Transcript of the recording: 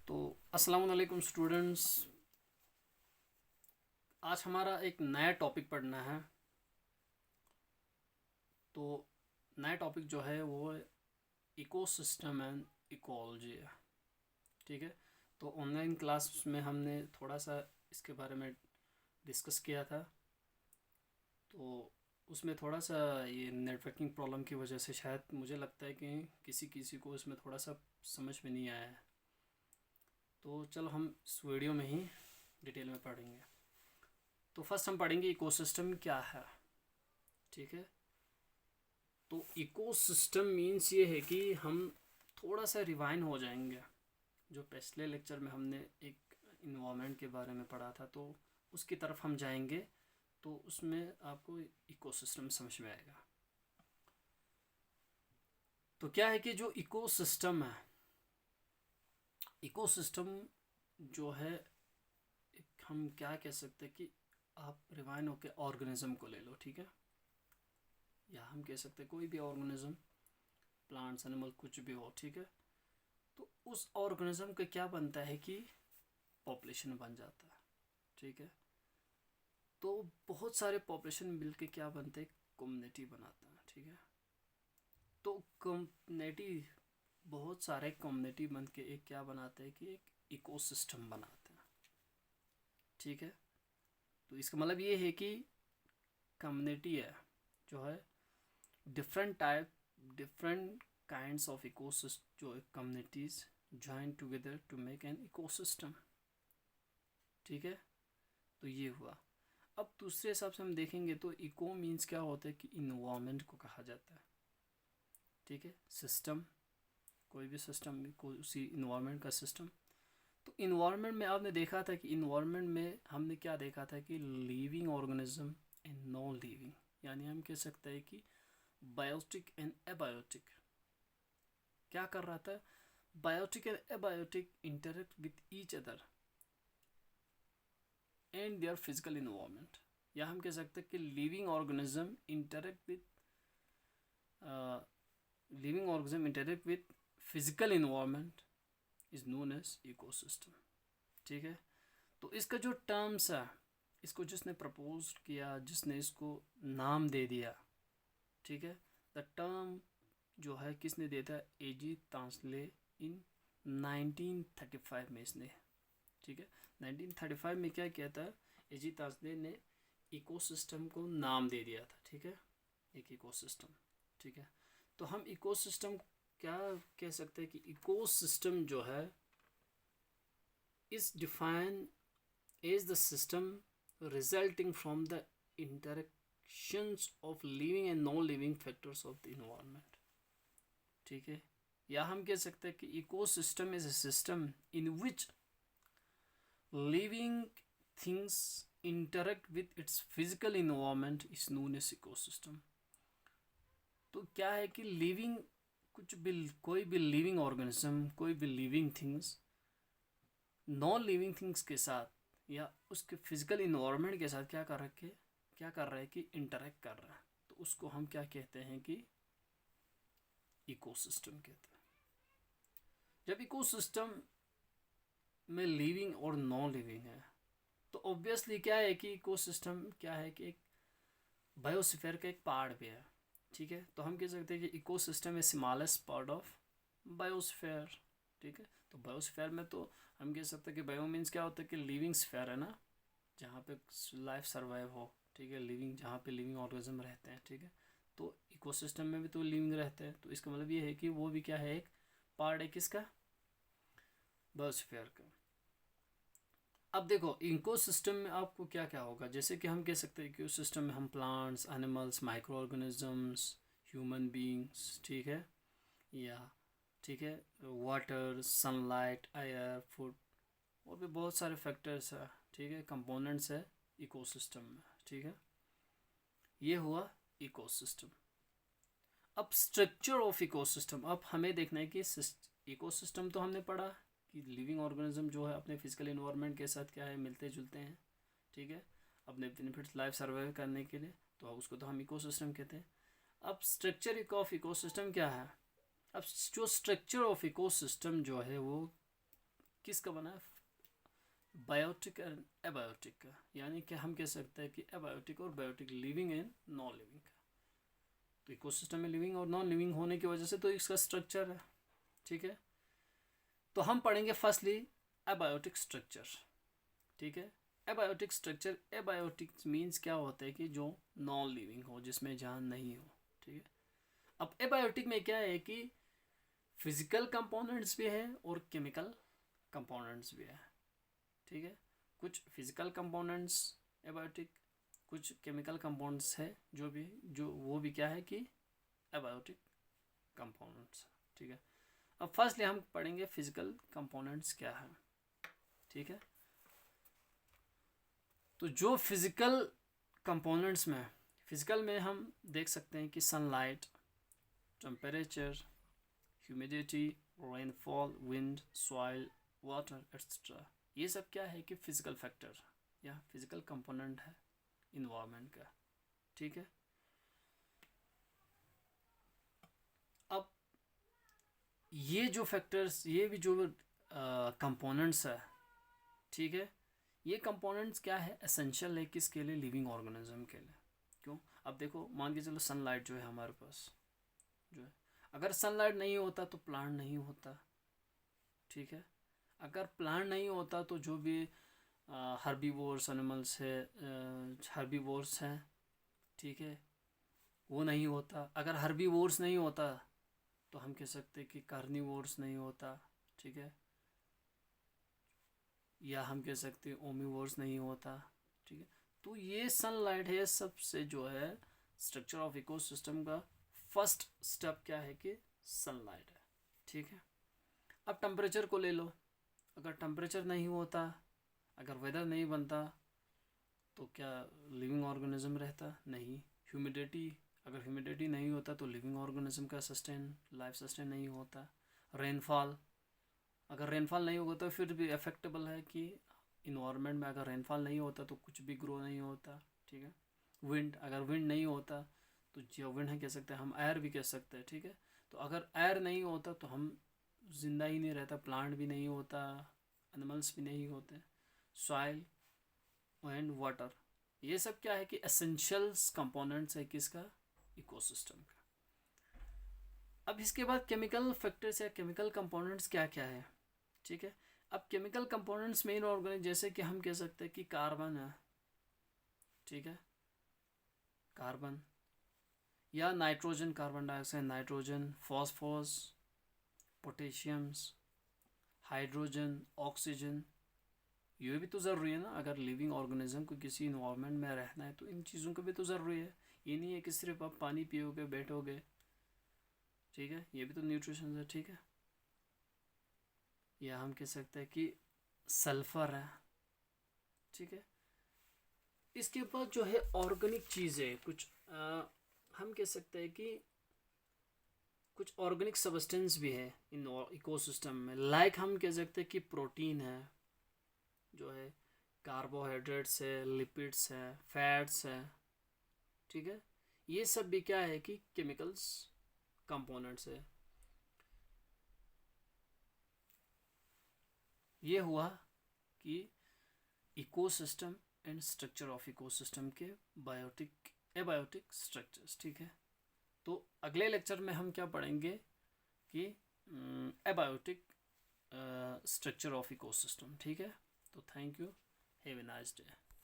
तो अस्सलाम वालेकुम स्टूडेंट्स। आज हमारा एक नया टॉपिक पढ़ना है। तो नया टॉपिक जो है वो इकोसिस्टम एंड इकोलॉजी है। ठीक है। तो ऑनलाइन क्लास में हमने थोड़ा सा इसके बारे में डिस्कस किया था। तो उसमें थोड़ा सा ये नेटवर्किंग प्रॉब्लम की वजह से शायद मुझे लगता है कि किसी किसी को इसमें थोड़ा सा समझ में नहीं आया है। तो चलो हम इस वीडियो में ही डिटेल में पढ़ेंगे। तो फर्स्ट हम पढ़ेंगे इकोसिस्टम क्या है। ठीक है। तो इकोसिस्टम मीन्स ये है कि हम थोड़ा सा रिवाइन हो जाएंगे। जो पिछले लेक्चर में हमने एक इन्वायरमेंट के बारे में पढ़ा था, तो उसकी तरफ हम जाएंगे। तो उसमें आपको इकोसिस्टम समझ में आएगा। तो क्या है कि जो इकोसिस्टम है, इकोसिस्टम जो है, हम क्या कह सकते हैं कि आप रिवाइन होके ऑर्गेनिज्म को ले लो। ठीक है। या हम कह सकते हैं कोई भी ऑर्गेनिज्म, प्लांट्स, एनिमल, कुछ भी हो। ठीक है। तो उस ऑर्गेनिज्म का क्या बनता है कि पॉपुलेशन बन जाता है। ठीक है। तो बहुत सारे पॉपुलेशन मिलके क्या बनते हैं, कम्युनिटी बनाता है। ठीक है। तो कम्युनिटी, बहुत सारे कम्युनिटी बन के एक क्या बनाते हैं कि एक इकोसिस्टम बनाते हैं। ठीक है। तो इसका मतलब ये है कि कम्युनिटी है जो है different type, different kinds of ecosystem, जो communities join together to make an ecosystem. ठीक है। तो ये हुआ। अब दूसरे हिसाब से हम देखेंगे तो इको मीन्स क्या होता है कि इन्वायरमेंट को कहा जाता है। ठीक है। सिस्टम, कोई भी सिस्टम, कोई उसी इन्वायरमेंट का सिस्टम। तो इन्वायरमेंट में आपने देखा था कि इन्वायरमेंट में हमने क्या देखा था कि living organism and non living, यानी हम कह सकते हैं कि बायोटिक एंड एबायोटिक क्या कर रहा था, biotic and abiotic interact with each other and their physical environment. या हम कह सकते हैं कि living organism interact with living organism interact with physical environment is known as ecosystem. ठीक है। तो इसका जो टर्म्स है, इसको जिसने प्रपोज किया, जिसने इसको नाम दे दिया, ठीक है, द टर्म जो है किसने दिया था, एजी तांसले इन 1935 में इसने। ठीक है। 1935 में क्या किया था, एजी तांसले ने इकोसिस्टम को नाम दे दिया था। ठीक है। एक इकोसिस्टम। ठीक है। तो हम इकोसिस्टम क्या कह सकते हैं कि इकोसिस्टम जो है is define as the system resulting from the interactions of living and non living factors of the environment. ठीक है। या हम कह सकते हैं कि ecosystem is a system in which living things interact with its physical environment is known as ecosystem। तो क्या है कि लिविंग, कुछ भी, कोई भी लिविंग ऑर्गेनिज्म, कोई भी living things non living things के साथ या उसके फिजिकल इन्वायरमेंट के साथ क्या कर रहा है कि इंटरेक्ट कर रहा है, तो उसको हम क्या कहते हैं कि इकोसिस्टम कहते हैं। जब इकोसिस्टम में लिविंग और नॉन लिविंग है, तो ऑब्वियसली क्या है कि इकोसिस्टम क्या है कि एक बायोस्फीयर का एक पार्ट भी है। ठीक है। तो हम कह सकते हैं कि ecosystem is smallest part of biosphere. ठीक है। तो बायोस्फीयर में तो हम कह सकते हैं कि बायो मीन्स क्या होता है कि लिविंग स्फीयर है ना, जहाँ पे लाइफ सर्वाइव हो। ठीक है। लिविंग, जहाँ पे लिविंग ऑर्गेनिज्म रहते हैं। ठीक है। तो इकोसिस्टम में भी तो लिविंग रहते हैं। तो इसका मतलब ये है कि वो भी क्या है, एक पार्ट है किसका, बायोस्फीयर का। अब देखो इकोसिस्टम में आपको क्या क्या होगा, जैसे कि हम कह सकते हैं इकोसिस्टम में हम plants, animals, micro organisms, human beings, ठीक है, या ठीक है, वाटर, सनलाइट, एयर, फूड, और भी बहुत सारे फैक्टर्स है। ठीक है, कंपोनेंट्स है इकोसिस्टम में। ठीक है। ये हुआ इकोसिस्टम। अब स्ट्रक्चर ऑफ इकोसिस्टम, अब हमें देखना है कि इकोसिस्टम तो हमने पढ़ा कि लिविंग ऑर्गेनिज्म जो है अपने फिजिकल इन्वायरमेंट के साथ क्या है, मिलते जुलते हैं। ठीक है। अपने बेनिफिट्स लाइफ सर्वाइव करने के लिए, तो उसको तो हम इकोसिस्टम कहते हैं। अब स्ट्रक्चर ऑफ इकोसिस्टम क्या है, अब जो स्ट्रक्चर ऑफ इकोसिस्टम जो है वो किसका बना है, बायोटिक एंड एबायोटिक का, यानी कि हम कह सकते हैं कि एबायोटिक और biotic, living and non living का। तो इकोसिस्टम में लिविंग और नॉन लिविंग होने की वजह से तो इसका स्ट्रक्चर है, ठीक है। तो हम पढ़ेंगे फर्स्टली एबायोटिक स्ट्रक्चर, ठीक है। एबायोटिक स्ट्रक्चर, एबायोटिक मीन्स क्या होता है कि जो नॉन लिविंग हो, जिसमें जान नहीं हो, ठीक है। अब एबायोटिक में क्या है कि फिजिकल कंपोनेंट्स भी है और केमिकल कंपोनेंट्स भी है, ठीक है। कुछ फिजिकल कंपोनेंट्स एबायोटिक, कुछ केमिकल कंपाउंड्स है जो वो भी क्या है कि एबायोटिक कंपाउंड्स, ठीक है। अब फर्स्टली हम पढ़ेंगे फिजिकल कंपोनेंट्स क्या है, ठीक है। तो जो फिजिकल कंपोनेंट्स में, फिजिकल में हम देख सकते हैं कि sunlight, temperature, humidity, rainfall, wind, soil, water etcetera, ये सब क्या है कि फिजिकल फैक्टर या फिजिकल कंपोनेंट है इन्वायरमेंट का, ठीक है। अब ये जो फैक्टर्स, ये भी जो कंपोनेंट्स है, ठीक है, ये कंपोनेंट्स क्या है, एसेंशियल है किसके लिए, लिविंग ऑर्गेनिज्म के लिए। क्यों, अब देखो मान के चलो सनलाइट जो है हमारे पास जो है, अगर सनलाइट नहीं होता तो प्लांट नहीं होता, ठीक है। अगर प्लांट नहीं होता तो जो भी हर्बीवोर्स एनिमल्स है, हर्बीवोर्स हैं, ठीक है, वो नहीं होता। अगर हर्बीवोर्स नहीं होता तो हम कह सकते कि कार्निवोर्स नहीं होता, ठीक है, या हम कह सकते हैं ओमिवोर्स नहीं होता, ठीक है। तो ये सनलाइट है सबसे जो है स्ट्रक्चर ऑफ इकोसिस्टम का फर्स्ट स्टेप क्या है कि सनलाइट है, ठीक है। अब टेम्परेचर को ले लो, अगर टेम्परेचर नहीं होता, अगर वेदर नहीं बनता तो क्या लिविंग ऑर्गेनिज्म रहता, नहीं। ह्यूमिडिटी, अगर ह्यूमिडिटी नहीं होता तो लिविंग ऑर्गेनिज्म का लाइफ सस्टेन नहीं होता। रेनफॉल, अगर रेनफॉल नहीं होगा तो फिर भी अफेक्टेबल है कि इन्वायरमेंट में अगर रेनफॉल नहीं होता तो कुछ भी ग्रो नहीं होता, ठीक है। विंड, अगर विंड नहीं होता तो जो विंड है कह सकते हैं हम, एयर भी कह सकते हैं, ठीक है। तो अगर एयर नहीं होता तो हम जिंदा ही नहीं रहता, प्लांट भी नहीं होता, एनिमल्स भी नहीं होते। सॉइल एंड वाटर, ये सब क्या है कि एसेंशियल्स कंपोनेंट्स है किसका, इकोसिस्टम का। अब इसके बाद केमिकल फैक्टर्स या केमिकल कंपोनेंट्स क्या क्या है, ठीक है। अब केमिकल कंपोनेंट्स मेन ऑर्गेनिक, जैसे कि हम कह सकते हैं कि कार्बन है, ठीक है, कार्बन या nitrogen, carbon dioxide, nitrogen, phosphorus, potassiums, hydrogen, oxygen, ये भी तो ज़रूरी है ना। अगर लिविंग ऑर्गेनिज्म को किसी इन्वायरमेंट में रहना है तो इन चीज़ों को भी तो ज़रूरी है। ये नहीं है कि सिर्फ आप पानी पियोगे बैठोगे, ठीक है, ये भी तो न्यूट्रिशन है, ठीक है। या हम कह सकते हैं कि सल्फर है, ठीक है। इसके बाद जो है ऑर्गेनिक चीज़ें कुछ हम कह सकते हैं कि कुछ ऑर्गेनिक सब्सटेंस भी है इन इकोसिस्टम में, लाइक हम कह सकते हैं कि प्रोटीन है, जो है कार्बोहाइड्रेट्स है, लिपिड्स है, फैट्स है, ठीक है। ये सब भी क्या है कि केमिकल्स कंपोनेंट्स है। ये हुआ कि ecosystem and structure of ecosystem के बायोटिक एबायोटिक स्ट्रक्चर्स, ठीक है। तो अगले लेक्चर में हम क्या पढ़ेंगे कि एबायोटिक स्ट्रक्चर ऑफ इकोसिस्टम, ठीक है। तो thank you, have a nice day.